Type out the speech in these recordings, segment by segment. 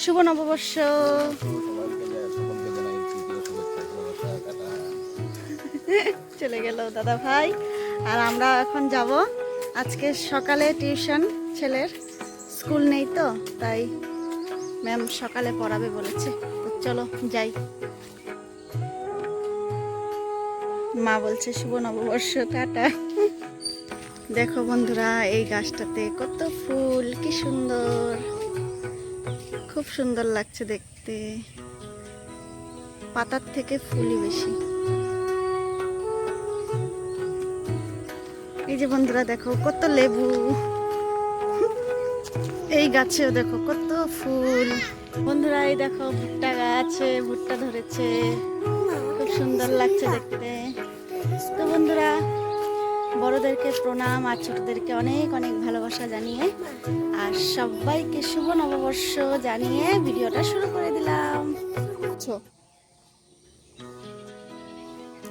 শুভ নববর্ষ। চলে গেল দাদা ভাই। আর আমরা এখন যাব, আজকে সকালে টিউশন, ছেলের স্কুল নেই তো তাই ম্যাম সকালে পড়াবে বলেছে, তো চলো যাই। মা বলছে শুভ নববর্ষ, টাটা। দেখো বন্ধুরা, এই গাছটাতে কত ফুল, কি সুন্দর, খুব সুন্দর লাগছে দেখতে, পাতার থেকে ফুলই বেশি। এই যে বন্ধুরা দেখো কত লেবু, এই গাছেও দেখো কত ফুল। বন্ধুরা এই দেখো ভুট্টা গাছে ভুট্টা ধরেছে, খুব সুন্দর লাগছে দেখতে। তো বন্ধুরা, বড়দেরকে প্রণাম আর ছোটদেরকে অনেক অনেক ভালোবাসা জানিয়ে আর সবাইকে শুভ নববর্ষ জানিয়ে ভিডিওটা শুরু করে দিলাম।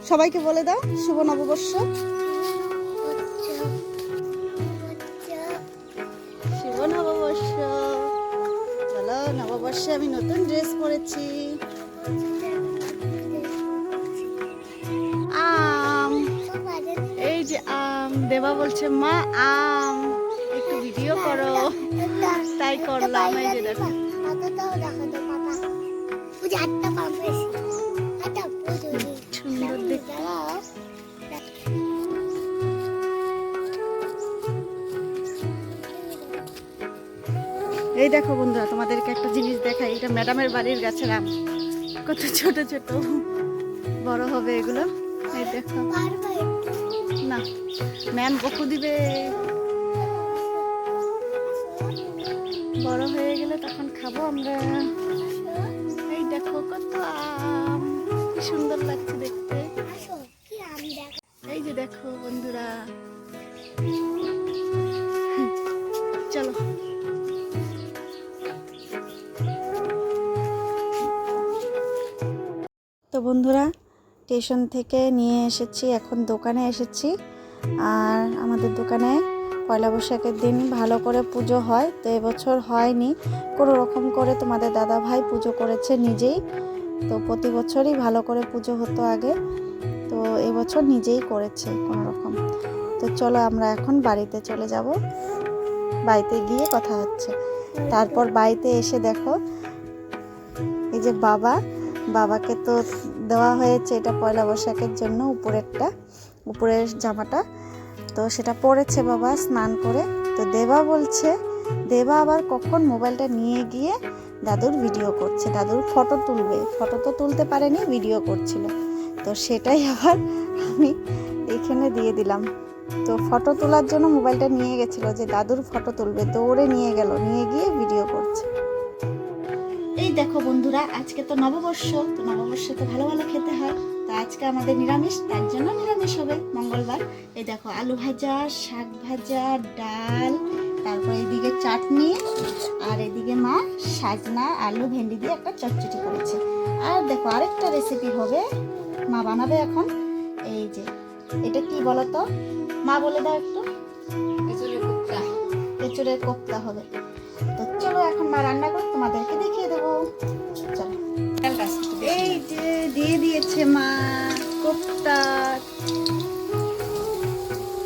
সবাইকে বলে দাও শুভ নববর্ষ। শুভ নববর্ষ বলো। নববর্ষে আমি নতুন ড্রেস পরেছি। আম, এই যে আম। দেবা বলছে মা আম, একটু ভিডিও করো, তাই করলাম। এই যে দেখো সুন্দর দেখতে। এই দেখো বন্ধুরা, তোমাদেরকে একটা জিনিস দেখাই। এটা ম্যাডামের বাড়ির গাছের আম, কত ছোট ছোট, বড় হবে এগুলো। এই দেখো না, ম্যাম বকু দিবে, বড় হয়ে গেলে তখন খাবো আমরা। এই দেখো কত আম, কি সুন্দর লাগছে দেখতে। এই যে দেখো বন্ধুরা, চলো। তো বন্ধুরা, স্টেশন থেকে নিয়ে এসেছি, এখন দোকানে এসেছি। আর আমাদের দোকানে পয়লা বৈশাখের দিন ভালো করে পুজো হয়, তো এবছর হয়নি, কোনো রকম করে তোমাদের দাদা ভাই পুজো করেছে নিজেই। তো প্রতি বছরই ভালো করে পুজো হতো আগে, তো এবছর নিজেই করেছে কোনো রকম। তো চলো আমরা এখন বাড়িতে চলে যাব, বাড়িতে গিয়ে কথা হচ্ছে। তারপর বাড়িতে এসে দেখো এই যে বাবাকে তো দেওয়া হয়েছে এটা পয়লা বৈশাখের জন্য উপরের জামাটা, তো সেটা পরেছে বাবা স্নান করে। তো দেবা বলছে, দেবা আবার কখন মোবাইলটা নিয়ে গিয়ে দাদুর ভিডিও করছে, দাদুর ফটো তুলবে, ফটো তো তুলতে পারেনি, ভিডিও করছিল। তো সেটাই আবার আমি এখানে দিয়ে দিলাম। তো ফটো তোলার জন্য মোবাইলটা নিয়ে গেছিল, যে দাদুর ফটো তুলবে, দৌড়ে নিয়ে গেল, নিয়ে গিয়ে ভিডিও করছে। এই দেখো বন্ধুরা, আজকে তো নববর্ষ, তো নববর্ষে তো ভালো ভালো খেতে হয়। তো আজকে আমাদের নিরামিষ, তার জন্য নিরামিষ হবে মঙ্গলবার। এই দেখো আলু ভাজা, শাক ভাজা, ডাল, তারপর এদিকে চাটনি, আর এদিকে মা সাজনা আলু ভেন্ডি দিয়ে একটা চটচটি করেছে। আর দেখো আরেকটা রেসিপি হবে, মা বানাবে এখন। এই যে এটা কি বলো তো, মা বলে দাও একটু। এঁচুড়ের কোপ্তা হবে। তো চলো এখন মা রান্না করে তোমাদেরকে দেখিয়ে দেবো। চলো। এই যে দিয়ে দিয়েছে মা কোপ্তা।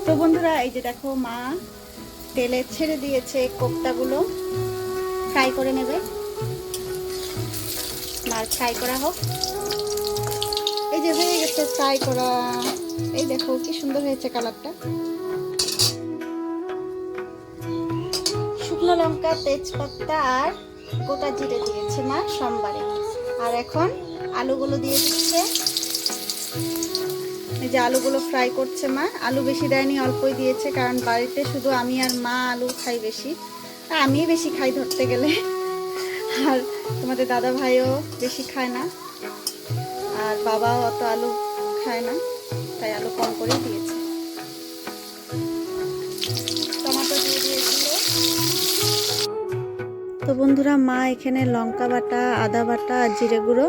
তো বন্ধুরা এই যে দেখো মা তেলে ছেড়ে দিয়েছে কোপ্তাগুলো, ফ্রাই করে নেবে। মার ফ্রাই করা হোক। এই যে হয়ে গেছে ফ্রাই করা, এই দেখো কি সুন্দর হয়েছে কালারটা। শুকনো লঙ্কা, তেজপাতা আর গোটা জিরে দিয়েছে মা সোমবারে। আর এখন আলুগুলো দিয়ে দিচ্ছে। এই যে আলুগুলো ফ্রাই করছে মা। আলু বেশি দেয়নি, অল্পই দিয়েছে, কারণ বাড়িতে শুধু আমি আর মা আলু খাই বেশি, আর আমি বেশি খাই ধরতে গেলে। আর তোমাদের দাদা ভাইও বেশি খায় না, আর বাবাও অত আলু খায় না, তাই আলু কম করেই দিয়েছে। টমেটো দিয়ে দিয়েছিল। তো বন্ধুরা, মা এখানে লঙ্কা বাটা, আদা বাটা আর জিরে গুঁড়ো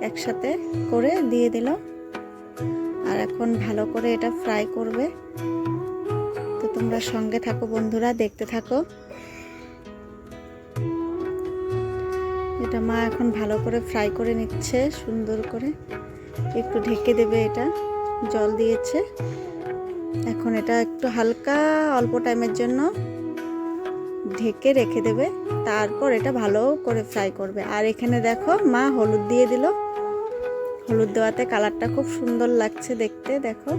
একসাথে করে দিয়ে দিল। আর এখন ভালো করে এটা ফ্রাই করবে। তো তোমরা সঙ্গে থাকো বন্ধুরা, দেখতে থাকো। এটা মা এখন ভালো করে ফ্রাই করে নিচ্ছে সুন্দর করে, একটু ঢেকে দেবে। এটা জল দিয়েছে, এখন এটা একটু হালকা অল্প টাইমের জন্য ঢেকে রেখে দেবে, তারপর এটা ভালো করে ফ্রাই করবে। আর এখানে দেখো মা হলুদ দিয়ে দিল, হলুদ দেওয়াতে কালারটা খুব সুন্দর লাগছে দেখতে। দেখো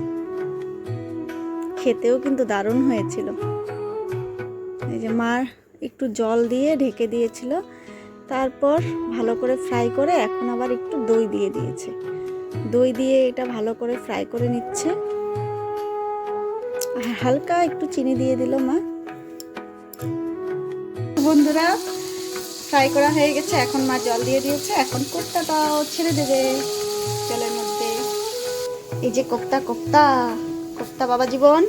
খেতেও কিন্তু দারুণ হয়েছিল। এই যে মা একটু জল দিয়ে ঢেকে দিয়েছিল, তারপর ভালো করে ফ্রাই করে এখন আবার একটু দই দিয়ে দিয়েছে। দই দিয়ে এটা ভালো করে ফ্রাই করে নিচ্ছে, আর হালকা একটু চিনি দিয়ে দিল মা। বন্ধুরা ফ্রাই করা হয়ে গেছে, এখন মা জল দিয়ে দিয়েছে, এখন কোপ্তাটাও ছেড়ে দেবে জলের মধ্যে। এই যে কোপ্তা কোপ্তা কোপ্তা বাবা জীবন,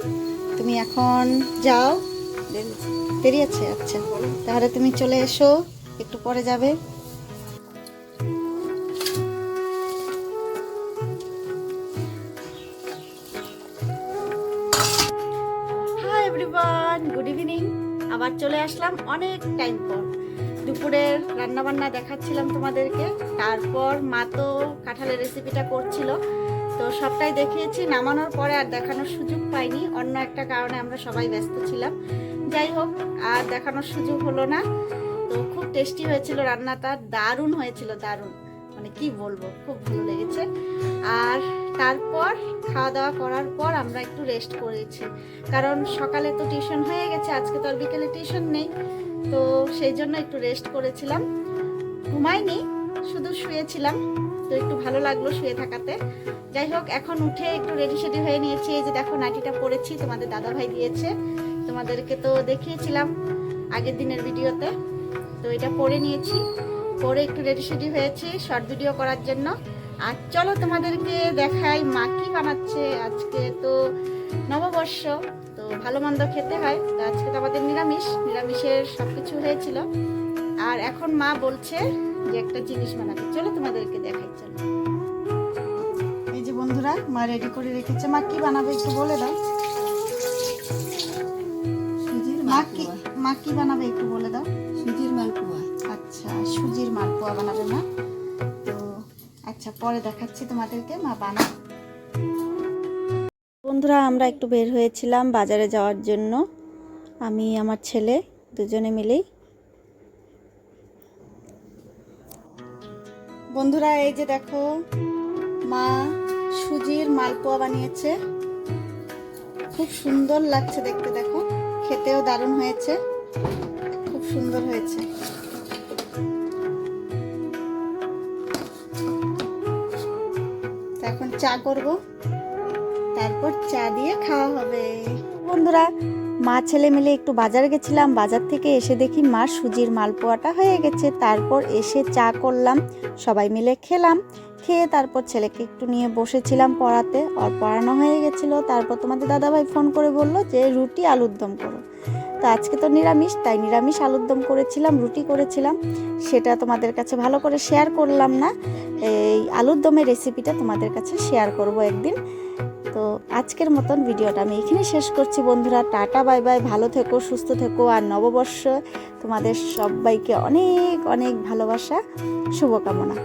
তুমি এখন যাও। বেরিয়েছে? আচ্ছা, তাহলে তুমি চলে এসো, একটু পরে যাবে। Hi everyone, good evening. আবার চলে আসলাম অনেক টাইম পর। দুপুরের রান্নাবান্না দেখাচ্ছিলাম তোমাদেরকে, তারপর মা তো কাঁঠালের রেসিপিটা করছিল, তো সবটাই দেখিয়েছি। নামানোর পরে আর দেখানোর সুযোগ পাইনি, অন্য একটা কারণে আমরা সবাই ব্যস্ত ছিলাম। যাই হোক, আর দেখানোর সুযোগ হলো না। তো খুব টেস্টি হয়েছিল রান্নাটা, দারুণ হয়েছিল, দারুণ, মানে কি বলবো, খুব ভালো লেগেছে। আর তারপর খাওয়া দাওয়া করার পর আমরা একটু রেস্ট করেছি, কারণ সকালে তো টিউশন হয়ে গেছে, আজকে তো আর বিকেলে টিউশন নেই, তো সেই জন্য একটু রেস্ট করেছিলাম। ঘুমাইনি, শুধু শুয়েছিলাম, তো একটু ভালো লাগলো শুয়ে থাকাতে। যাই হোক, এখন উঠে একটু রেডি সেডি হয়ে নিয়েছি। এই যে দেখো নাইটিটা পরেছি, তোমাদের দাদাভাই দিয়েছে, তোমাদেরকে তো দেখিয়েছিলাম আগের দিনের ভিডিওতে। তো এটা পরে নিয়েছি, পরে একটু রেডি সেডি হয়েছি শর্ট ভিডিও করার জন্য। আর চলো তোমাদেরকে দেখাই মা কি বানাচ্ছে। আজকে তো নববর্ষ, তো ভালো মন্দ খেতে হয়, তো আজকে তো আমাদের নিরামিষের সব কিছু হয়েছিল। আর এখন মা বলছে যে একটা জিনিস বানাবে, চলো তোমাদেরকে দেখাই। চলো, এই যে বন্ধুরা মা রেডি করে রেখেছে। মা কি বানাবে একটু বলে দাও। মা কি বানাবে একটু বলে দাও। সুজির মালপোয়া। আচ্ছা, সুজির মালপোয়া বানাবে মা। তো আচ্ছা, পরে দেখাচ্ছি তোমাদেরকে মা বানাবে। বন্ধুরা আমরা একটু বের হয়েছিলাম বাজারে যাওয়ার জন্য, আমি আমার ছেলে দুজনে মিলেই। বন্ধুরা এই যে দেখো মা সুজির মালপোয়া বানিয়েছে, খুব সুন্দর লাগছে দেখতে। দেখো খেতেও দারুণ হয়েছে, খুব সুন্দর হয়েছে। এখন চা করব, তারপর চা দিয়ে খাওয়া হবে। বন্ধুরা মা ছেলে মিলে একটু বাজারে গেছিলাম, বাজার থেকে এসে দেখি মার সুজির মালপোয়াটা হয়ে গেছে। তারপর এসে চা করলাম, সবাই মিলে খেলাম। খেয়ে তারপর ছেলেকে একটু নিয়ে বসেছিলাম পড়াতে, আর পড়ানো হয়ে গেছিলো। তারপর তোমাদের দাদাভাই ফোন করে বললো যে রুটি আলুর দম করো। তো আজকে তো নিরামিষ, তাই নিরামিষ আলুর দম করেছিলাম, রুটি করেছিলাম। সেটা তোমাদের কাছে ভালো করে শেয়ার করলাম না, এই আলুর দমের রেসিপিটা তোমাদের কাছে শেয়ার করব একদিন। তো আজকের মতন ভিডিওটা আমি এখানে শেষ করছি বন্ধুরা। টাটা বাই বাই, ভালো থেকো, সুস্থ থেকো। আর নববর্ষ তোমাদের সবাইকে অনেক অনেক ভালোবাসা, শুভকামনা।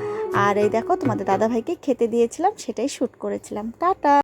আর এই দেখো তোমাদের দাদাভাইকে খেতে দিয়েছিলাম, সেটাই শ্যুট করেছিলাম। টাটা।